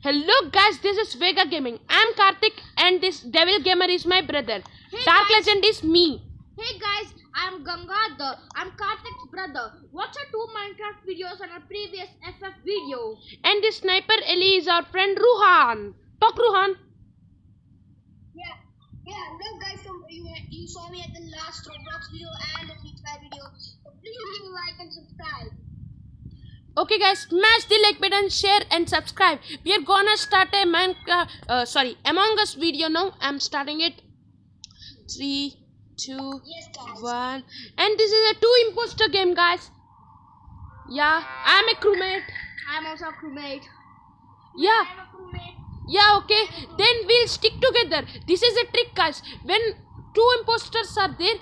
Hello guys, this is Vega Gaming. I'm Karthik and this Devil Gamer is my brother. Hey Dark guys. Legend is me. Hey guys, I'm Gangadhar. I'm Karthik's brother. Watch our 2 Minecraft videos and our previous FF video. And this Sniper Ellie is our friend Ruhan. Talk Ruhan. Yeah, hello guys, so you saw me at the last Roblox video and the Free Fire video, so please leave a like and subscribe. Okay guys, smash the like button, share and subscribe. We are gonna start a Among Us video now. I'm starting it. 3, 2, Yes guys. 1. And this is a 2 imposter game guys. Yeah, I'm a crewmate. I'm also a crewmate. Yeah. I'm a crewmate. Yeah, okay. Then we'll stick together. This is a trick, guys. When 2 imposters are there,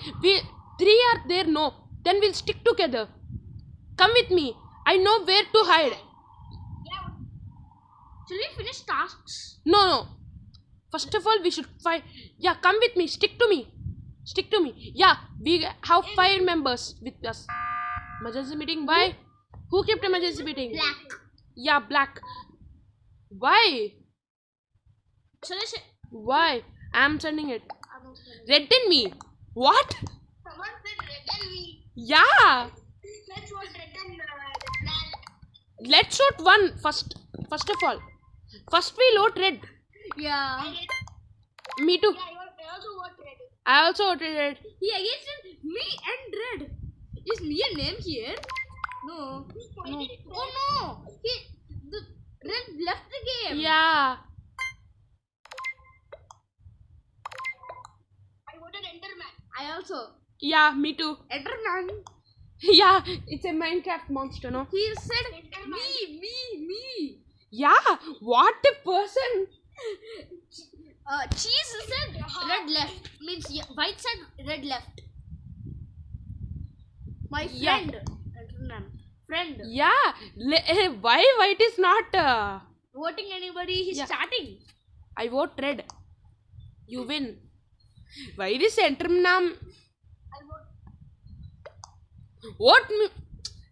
3 are there, no. Then we'll stick together. Come with me. I know where to hide. Yeah, Should we finish tasks? No. First of all, we should fight. Yeah, come with me. Stick to me. Yeah, we have 5 members with us. Emergency meeting. Why? Who kept emergency meeting? Black. Yeah, black. Why? Shall I say? Why? I'm sending it. I'm also Red in me. What? someone said red and me. Yeah. Let's watch red and the black. Let's shoot one first. First of all. First we load red. Yeah. Me too. Yeah, I also watch red. I also voted red. He against me and Red. Is me a name here? No. No. Oh no! The Red left the game. Yeah. I voted Enderman. I also. Yeah, me too. Enderman. Yeah, it's a Minecraft monster, no? He said me. Yeah, what a person. Cheese said red left. Means white said red left. My Yeah. friend. Enderman. Friend. Yeah, why white is not? Voting anybody, he's Yeah. starting. I vote red. You win. Why this Enterman? I vote. What?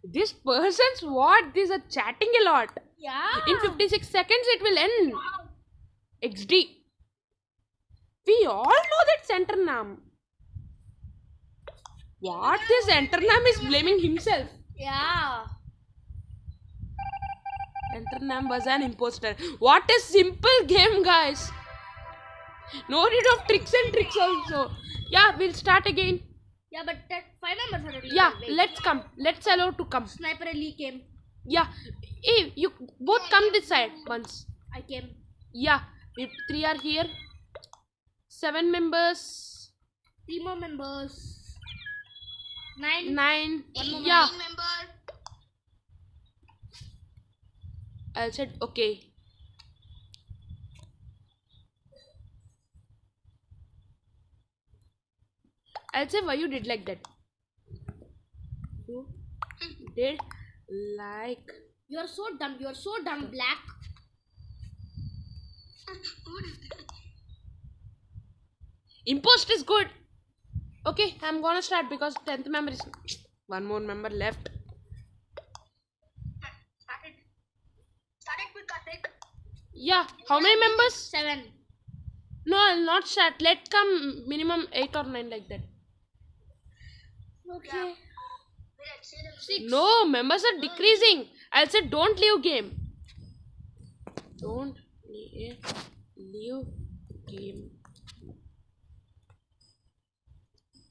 This person's what? These are chatting a lot. Yeah. In 56 seconds it will end. XD. We all know that Centernam. What this Centernam is blaming himself. Yeah. Centernam was an imposter. What a simple game, guys. No need of tricks and tricks also. Yeah, we'll start again. Yeah, but that 5 members are already Yeah, there. Wait. let's come. Let's allow to come. Sniper Ellie came. Yeah. Hey, you both come this side once. I came. Yeah, we 3 are here. 7 members. 3 more members. 9. 9. One more Yeah. Remember. I said okay. I'll say why you did like that. You did like. You are so dumb. You are so dumb, Black. Impost is good. Okay, I'm gonna start because 10th member is. One more member left. Started with Karthik. Yeah, how many members? 7. No, I'll not start. Let come minimum 8 or 9 like that. Okay. Wait, say them. 6. No, members are decreasing. I'll say don't leave game. Don't leave game.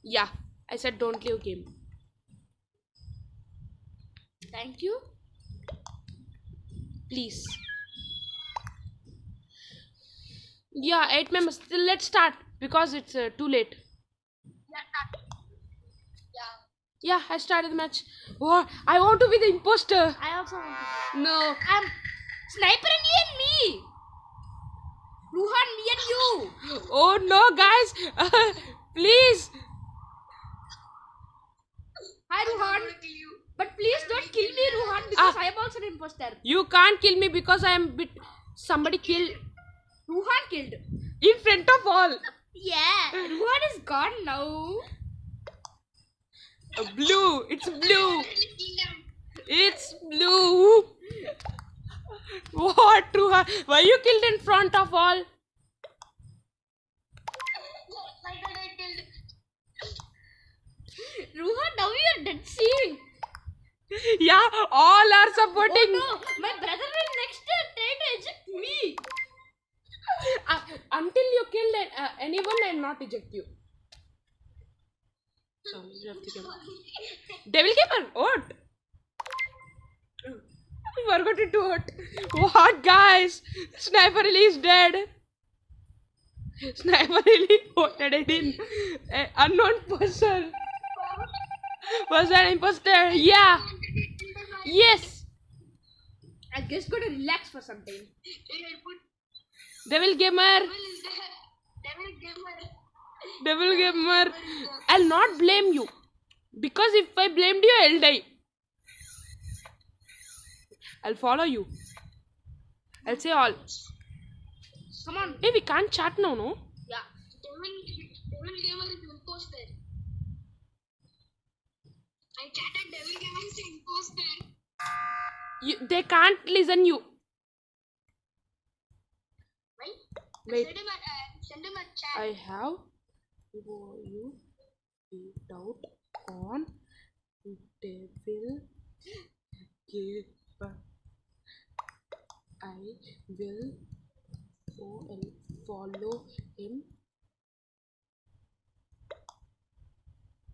Yeah, I said don't leave game. Thank you. Please. Yeah, 8 members. Still, let's start because it's too late. Yeah, start. Yeah. Yeah, I started the match. Oh, I want to be the imposter. I also want to. No. I'm Sniper Ellie and me. Ruhan, me and you. Oh no, guys. Please. Hi, Ruhan. Kill you. But please don't kill me, Ruhan, because I am also an imposter. You can't kill me because I am bit. Somebody killed Ruhan killed. in front of all. Yeah. Ruhan is gone now. Blue. It's blue. Kill them. It's blue. What, Ruhan? Why you killed in front of all? Like that I killed. Ruhan, now you are dead serious. Yeah, all are supporting. Oh no, my brother will next try to eject me. Until you kill anyone, I'll not eject you. Sorry, you have to kill. Devil Gamer, what? I forgot it to vote. What, guys? Sniper Ellie is dead. Sniper Ellie voted it in. Unknown person. Was that imposter? Yeah. Yes. I guess gotta relax for some time. Devil Gamer. Devil Gamer. I'll not blame you. Because if I blamed you, I'll die. I'll follow you. I'll say all. Come on. Hey, we can't chat now, no? Yeah. Devil Gamer is imposter. I chatted Devil Gamer is imposter. They can't listen you. Wait. Send him a chat. I have you beat out on Devil Gamer. I will follow him.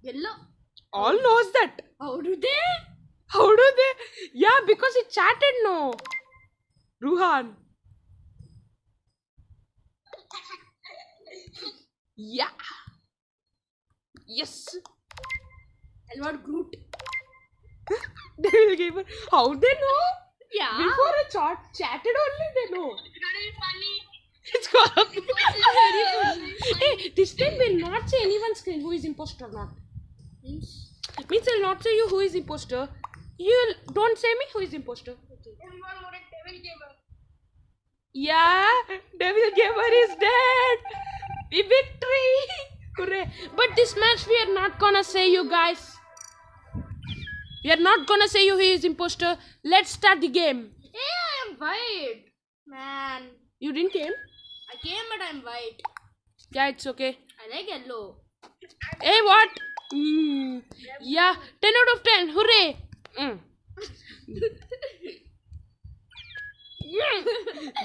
Yellow. All knows that. How do they? How do they? Yeah, because he chatted no. Ruhan. Yeah. Yes. And what Groot? Devil Gamer. How they know? Yeah. Before a chatted only they know. It's gonna be funny. It's gonna be. Hey, this time we'll not say anyone's screen who is imposter or not. Means I'll not say you who is imposter. You don't say me who is imposter. Everyone voted Devil Gamer. Yeah, Devil Gamer is dead. Victory! Hooray! But this match we are not gonna say you guys. We are not gonna say you who is imposter. Let's start the game. Hey, I am white. Man. You didn't came? I came but I'm white. Yeah, it's okay. I like yellow. Hey, what? Yeah, 10 out of 10. Hooray!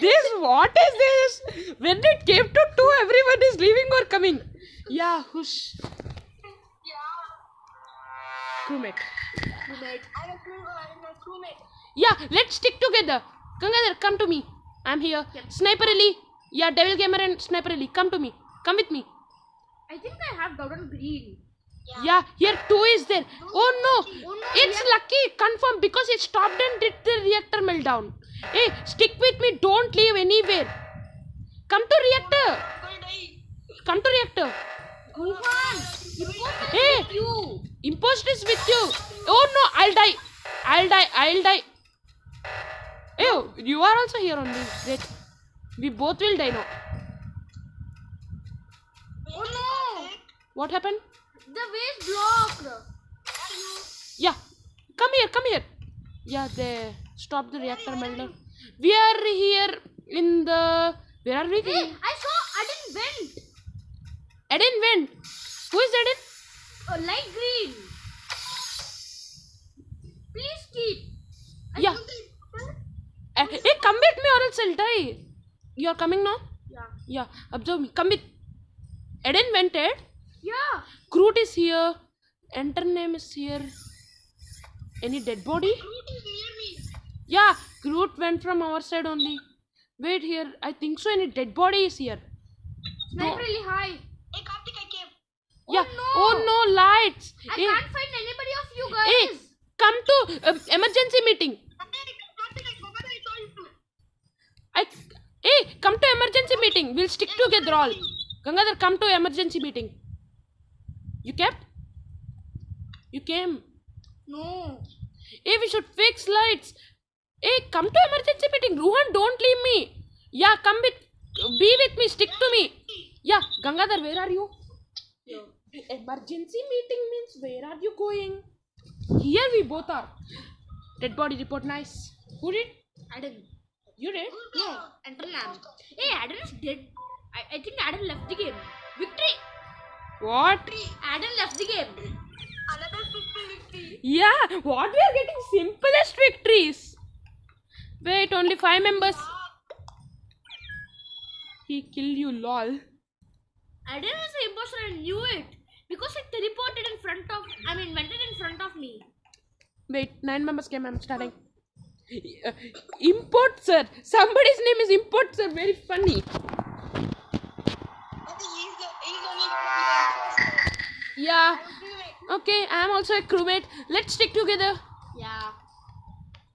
This, what is this? When it came to 2, everyone is leaving or coming. Yeah, whoosh. Yeah. Crewmate. I'm a crewmate. Yeah, let's stick together. Gangadhar, come to me. I'm here. Sniper Ellie. Yeah, Devil Gamer and Sniper Ellie. Come to me. Come with me. I think I have gotten green. Yeah, here 2 is there. Oh no. Oh no, It's lucky. Confirm because it stopped and did the reactor meltdown. Hey, stick with me. Don't leave anywhere. Come to reactor. Come to reactor. Ruhan, Hey, you. imposter is with you. Oh no, I'll die. I'll die. Hey, you are also here only. Great. We both will die now. Oh no. What happened? The way is blocked. Yeah. Come here. Yeah, they stopped the reactor meltdown. We are here in the... Where are we? Hey, I saw Adin vent. Eden went. Who is Eden? Light green. Please keep. Yeah. Hey, come with me or else I'll die. You are coming now? Yeah. Yeah. Observe me. Come with. Eden vented. Yeah. Groot is here. Enter name is here. Any dead body? Yeah. Groot went from our side only. Wait here. I think so. Any dead body is here. Sniper really high. Hey, Karthik, I came. Yeah. no. Oh no, lights. I Hey, can't find anybody of you guys. hey, come to emergency meeting. Karthik, I forgot I saw you. Hey, come to emergency meeting. We'll stick together all. Gangadhar, come to emergency meeting. You kept? You came. No. Hey, we should fix lights. Hey, come to emergency meeting. Ruhan, don't leave me. Yeah, come with. Be with me. Stick to me. Yeah, Gangadhar, where are you? Emergency meeting means where are you going? Here we both are. Dead body report, nice. Who did? I didn't. You did? No, enter Lam. Hey, Adam is dead. I think Adam left the game. Victory! What? Adam left the game. Another victory. Yeah, what? We are getting simplest victories. Wait, only 5 members. He killed you, lol. Adam was the imposter. I knew it because it teleported in front of. Went in front of me. Wait, 9 members came. I'm starting. Import sir. Somebody's name is Import sir. Very funny. I think he's only gonna be the imposter. Yeah. Crewmate. Okay, I'm also a crewmate. Let's stick together. Yeah.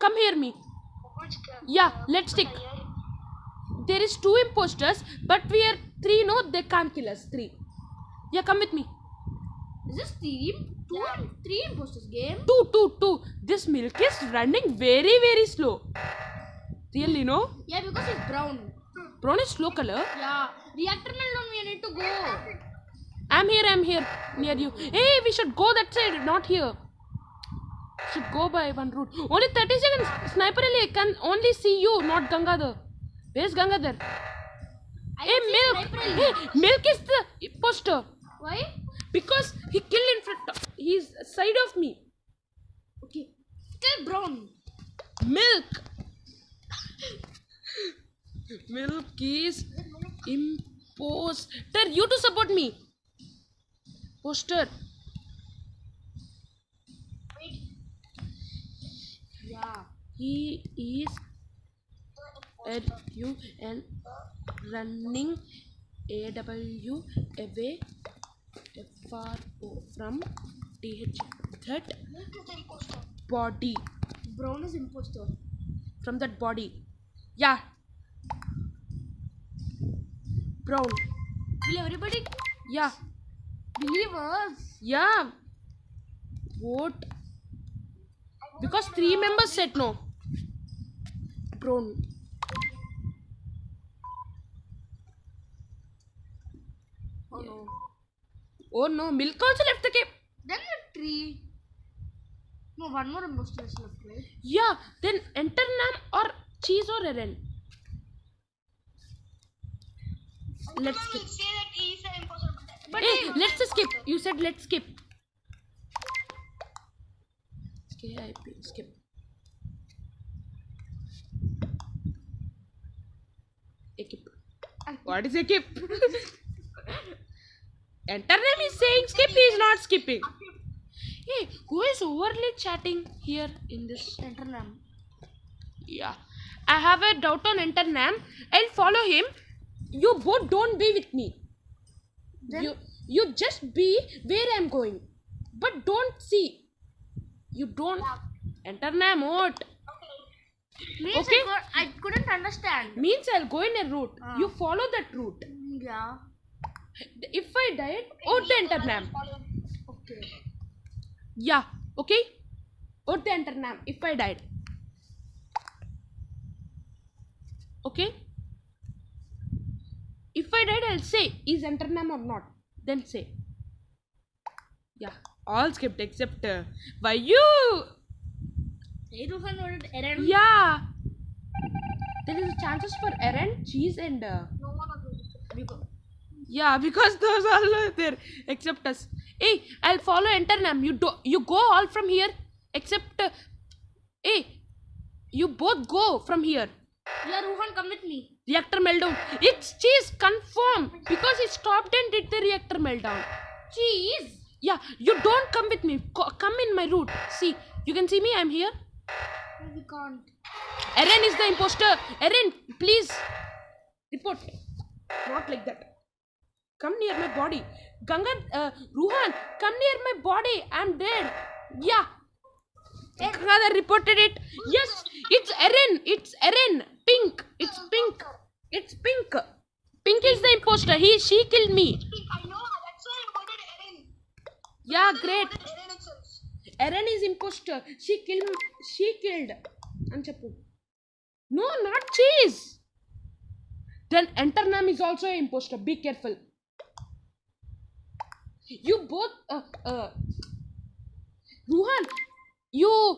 Come here, me. Which guy? Yeah, let's stick. There is 2 imposters, but we are 3. No, they can't kill us. 3. Yeah, come with me. Is this team? 2 and 3 imposters game? 2. This milk is running very, very slow. Really, no? Yeah, because it's brown. Brown is slow color. Yeah. Reactor meltdown, we need to go. I'm here, near you. Hey, we should go that side, not here. Should go by one route. Only 30 seconds. Sniper Ali can only see you, not Gangadhar. Where's Gangadhar? I Hey, can see Milk. Sniper Ali. Hey, Milk is the imposter. Why? Because he killed in front of, he's side of me. Okay. Still brown. Milk. Milk is imposter. You to support me. Poster. Yeah. He is RUN running AW away FRO from TH. That Milk is the imposter. body. Brown is imposter. From that body. Yeah. Brown. Will everybody Yeah. believe us? Yeah. Vote. Because 3 members said no. Brown. Oh no. Oh no, Milk also left the game. Then the tree. No, one more imposter is left, right? Yeah, then enter Nam or Cheese or Eren. Let's Everyone skip. will say that he's the imposter, but Hey, let's skip. You said let's skip. Skip. Ekip. What is Ekip? Enter name is saying skip, he is not skipping. Hey, who is overly chatting here in this? Enter Lam. Yeah. I have a doubt on Enter Nam. I'll follow him. You both don't be with me. Then You just be where I'm going. But don't see. You don't enter Nam what? means Okay. I couldn't understand. Means I'll go in a route. Ah. You follow that route. Yeah. If I died, out the enter Nam. Okay. Yeah. Okay? Out the enter Nam if I died. Okay? If I died, I'll say is enter Nam or not. Then say. Yeah. All skipped except why you? Hey, Ruhan voted Eren. Yeah. There is chances for Eren, Cheese and no one agrees. yeah, because those all are there except us. Hey, I'll follow enter Nam. You go all from here except hey, you both go from here. Yeah, Ruhan, come with me. Reactor meltdown. It's Cheese confirm because he stopped and did the reactor meltdown. Cheese. Yeah, you don't come with me. Come in my route. See, you can see me. I'm here. No, we can't. Eren is the imposter. Eren, please report. Not like that. Come near my body. Ruhan, come near my body. I'm dead. Yeah. Gangadhar reported it. Yes, it's Eren. It's Eren. Pink. It's pink. It's pink. Pink is the imposter. She killed me. I know, that's why I voted Eren. Yeah, I great. voted Eren itself. Eren is imposter. She killed. Anchapu. No, not Cheese. Then Enter Nam is also an imposter. Be careful. You both Ruhan, you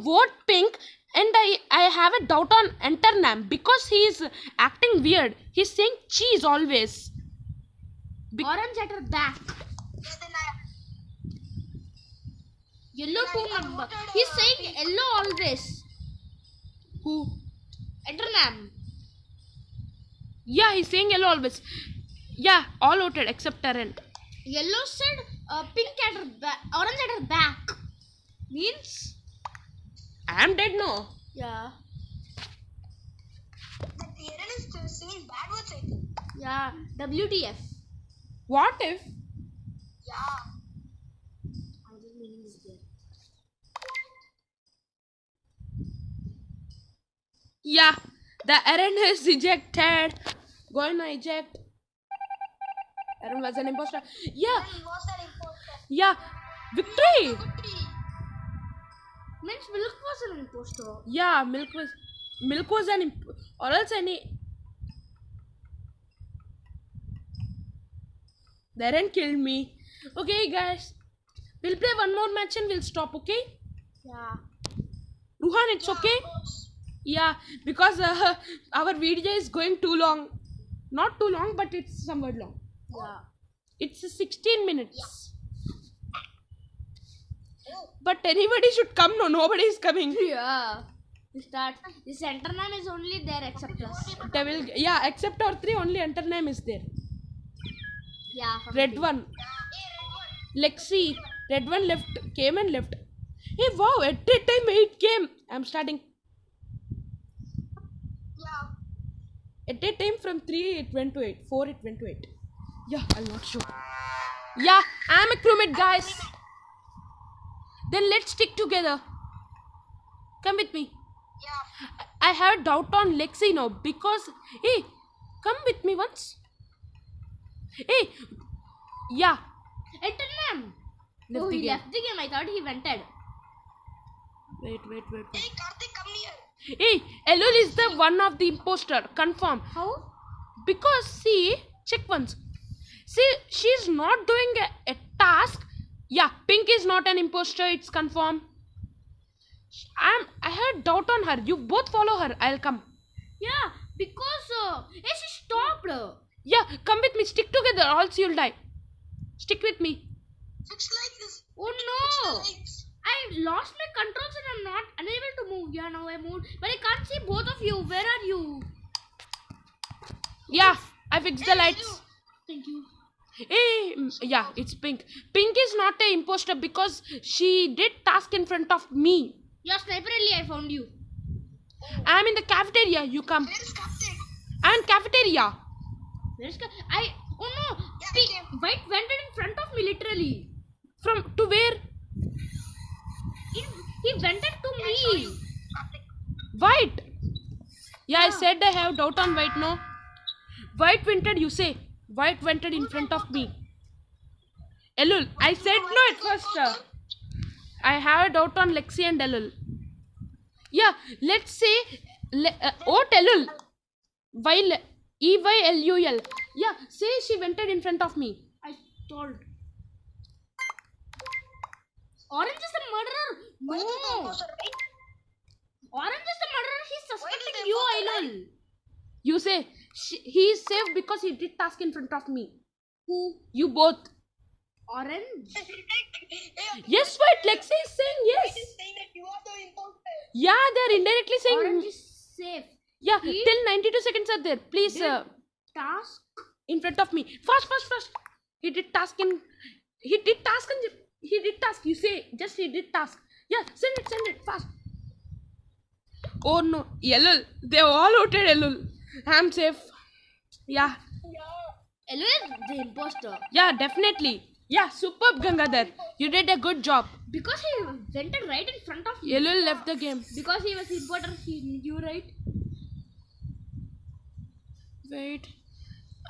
vote pink And I have a doubt on Enternam because he is acting weird. He's saying cheese always. Orange at her back. Yeah, then I Yellow I two number. voted, He's saying yellow always. Who? Enternam. Yeah, he's saying yellow always. Yeah, all voted except Taren. Yellow said pink at her back. Orange at her back. Means? I am dead now. Yeah. the Aaron is still saying bad words. I think. Yeah. WTF. What if? Yeah. Another meaning is there. Yeah, the Aaron is ejected. Going to eject. Aaron was an imposter. Yeah, He was an imposter. yeah. Victory. Victory. Means Milk was an imposter. Yeah, Milk was an or else any. The Aaron killed me. Okay, guys. We'll play one more match and we'll stop. Okay? Yeah. Ruhan, it's okay. Yeah, because our video is going too long. Not too long, but it's somewhat long. Yeah. It's 16 minutes. But anybody should come. No, nobody is coming. Yeah. We start. The center name is only there except us. Devil, yeah, except our three, only enter name is there. Yeah. from Red the- one, Lexi. Red one left, came and left. Hey, wow, at that time 8 came. I'm starting. Yeah. At that time from 3 it went to 8. 4 it went to 8. Yeah, I'm not sure. Yeah, I'm a crewmate, guys. Then let's stick together. Come with me. Yeah. I have a doubt on Lexi now because hey, come with me once. Hey, yeah. Enternam. Left Oh, the he game. left the game. I thought he vented. Wait. Hey, Karthik, come here. Hey, Elul is the one of the imposter. Confirm. How? Because see, check once. See, she's not doing a task. Yeah, Pink is not an imposter. It's confirmed. I had doubt on her. You both follow her. I'll come. Yeah, because she stopped. Yeah, come with me. Stick together, or else you'll die. Stick with me. Fix like this. Oh no! Legs. I lost my controls and I'm not unable to move. Yeah, now I moved, but I can't see both of you. Where are you? Yeah, I fixed the lights. Thank you. Hey, yeah, it's Pink. Pink is not an imposter because she did task in front of me. Yeah, Sniper Ali, I found you. I'm in the cafeteria. You come. Where's Karthik? I'm in cafeteria. Where's oh no! Yeah, See, I came. White vented in front of me literally. From to where? He vented to me. Karthik. White. Yeah, I said I have doubt on White. No. White vented. You say White vented in front of me. Elul. I said no at first. I have a doubt on Lexi and Elul. Yeah, let's say what Elul. While EYLUL. Yeah, say she vented in front of me. I told. Orange is the murderer. Why is the No. imposter, right? Orange is the murderer. He's Why is suspecting the you, imposter, Ailul. You say he is safe because he did task in front of me. Who? You both. Orange. Hey, Yes, White. Lexi is saying yes. He's saying that you are the imposter. Yeah, they're indirectly saying. Orange is safe. Yeah, He- till 92 seconds are there. Please, Did task. in front of me. Fast. He did task. You say, just he did task. Yeah, send it, fast. Oh no, Elul. They all voted Elul. I'm safe. Yeah, Ailul is the imposter. yeah, definitely. Yeah, superb, Gangadhar. You did a good job. Because he vented right in front of you. Elul left the game. Because he was important, he knew, right? Wait.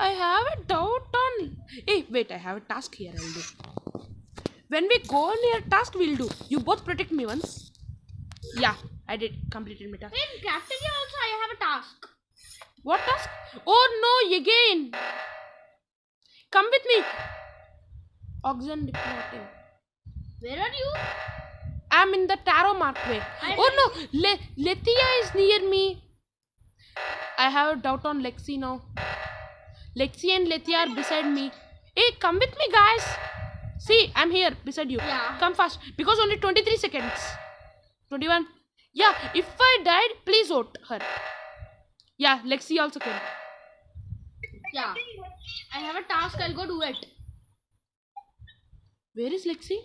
I have a doubt on. Hey, wait, I have a task here. I'll do. When we go near task, we'll do. You both protect me once. Yeah, I did completed my task. In cafeteria also I have a task. What task? Oh no, again. Come with me. Oxygen deploting. Where are you? I'm in the Taro Markway. Oh no, Lethia is near me. I have a doubt on Lexi now. Lexi and Lethia are beside me. Hey, come with me, guys. See, I'm here beside you. Yeah. Come fast. Because only 23 seconds. 21. Yeah, if I died, please vote her. Yeah, Lexi also came. Yeah. I have a task. I'll go do it. Where is Lexi?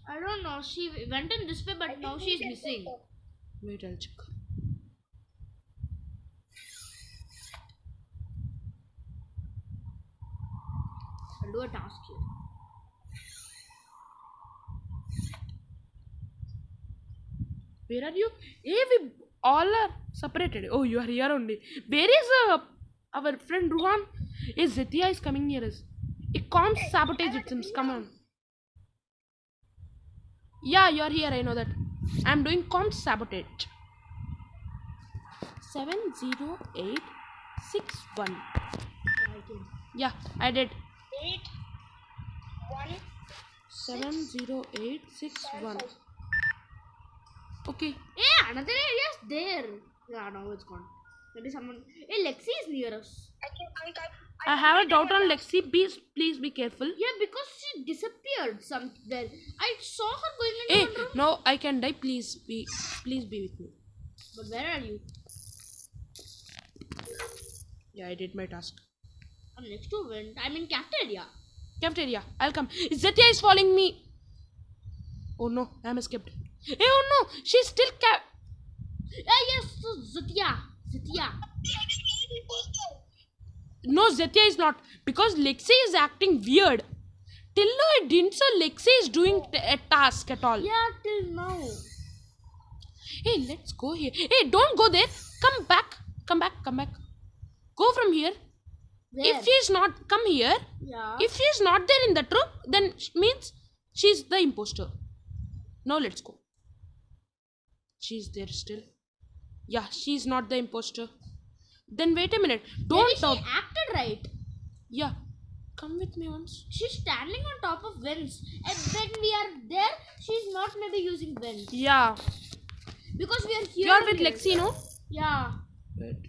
I don't know. She went in this way, but now she's missing. Wait, I'll check. I'll do a task here. Where are you? Hey, we all are separated. Oh, you are here only. Where is our friend Ruhan? Hey, Zethia is coming near us. It comms sabotage it seems. Come on. Yeah, you are here. I know that. I'm doing comms sabotage. 70861. Yeah, I did. 8 1 70861. Okay. Yeah, another area is there. Yeah, now it's gone. Maybe someone. Hey, Lexi is near us. I have a doubt on Lexi. Please be careful. Yeah, because she disappeared somewhere. I saw her going into Hey, one room. no, I can die. Please be with me. But where are you? Yeah, I did my task. I'm next to vent. I'm in cafeteria. Cafeteria. I'll come. Zethia is following me. Oh no, I'm escaped. Hey, oh no, she's still Yes, so Zethia. No, Zethia is not. Because Lexi is acting weird. Till now, I didn't say Lexi is doing a task at all. Yeah, till now. Hey, let's go here. Hey, don't go there. Come back. Go from here. Where? If she's not, come here. Yeah. If she's not there in the room, then means she's the imposter. Now let's go. She's there still. Yeah, she's not the imposter. Then wait a minute. Don't Maybe talk. she acted right. Yeah. Come with me once. She's standing on top of vents. And when we are there, she's not maybe using vents. Yeah. Because we are here. You're with here. Lexi, no? Yeah. Wait.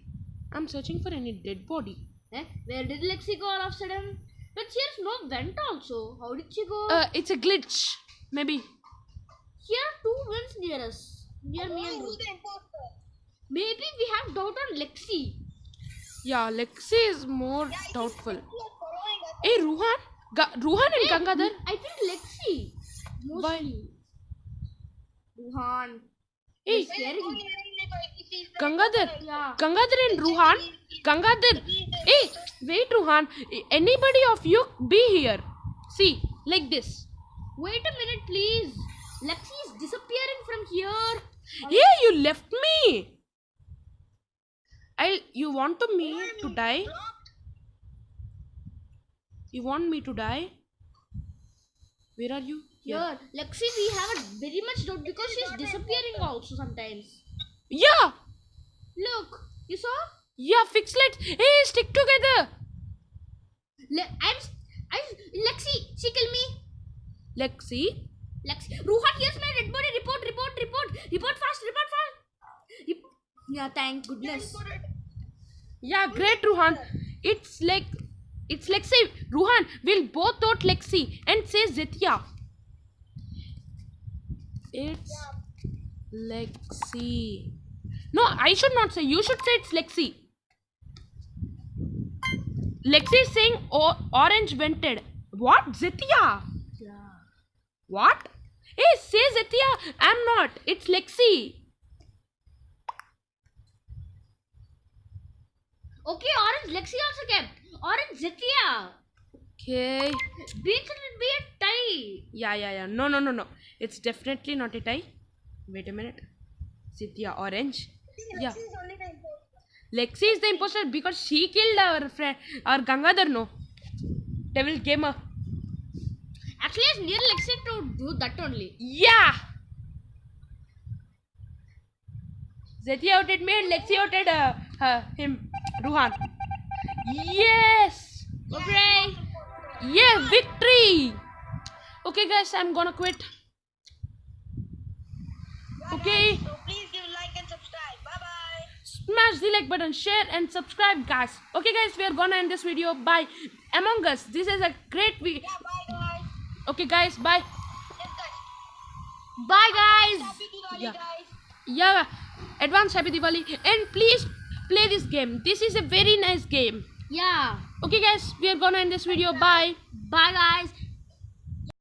I'm searching for any dead body. Where did Lexi go all of a sudden? But here's no vent also. How did she go? It's a glitch. Maybe. Here are two vents near us. Near me and Ruth. Maybe we have doubt on Lexi. Yeah, Lexi is more doubtful. Hey, Ruhan? Ruhan and Gangadhar? I think Lexi. Mostly. Ruhan. Hey, Scary. Gangadhar. Yeah. Gangadhar and Ruhan. Gangadhar. Hey, wait, Ruhan. Anybody of you be here. See, like this. Wait a minute, please. Lexi is disappearing from here. Yeah, you left me. You want me to die? You want me to die? Where are you? Here, Lexi, we have a very much doubt because she's disappearing also sometimes. Yeah. Look, you saw? Yeah, fix it. Hey, stick together. Lexi, she killed me. Lexi. Ruhan, here's my dead body. Report fast. Yeah, thank goodness. Yeah, great, Ruhan. It's Lexi. Ruhan, we'll both vote Lexi and say Zethia. It's Lexi. No, I should not say. You should say it's Lexi. Lexi is saying orange vented. What? Zethia? Yeah. What? Hey, say Zethia. I'm not. It's Lexi. Okay, orange Lexi also kept. Orange Zethia. Okay. Beach will be a tie. Yeah. No. It's definitely not a tie. Wait a minute. Zethia orange. Yeah. Lexi is the imposter because she killed our friend, our Gangadhar, no. Devil gamer. Actually, it's near Lexi to do that only. Yeah. Zethia outed me and Lexi outed him, Ruhan. Yes. Okay. Yeah, victory. Okay, guys, I'm gonna quit. Okay, So please give like and subscribe. Bye bye. smash the like button, share and subscribe, guys. Okay, guys, we are gonna end this video by Among Us. This is a great video. Yeah, bye guys. Okay, guys, bye. Yes, guys. Bye, guys. Happy Diwali, Yeah. guys. Yeah, advance happy Diwali, and please play this game. This is a very nice game. Yeah. Okay, guys, we are gonna end this video. Bye. Bye, guys.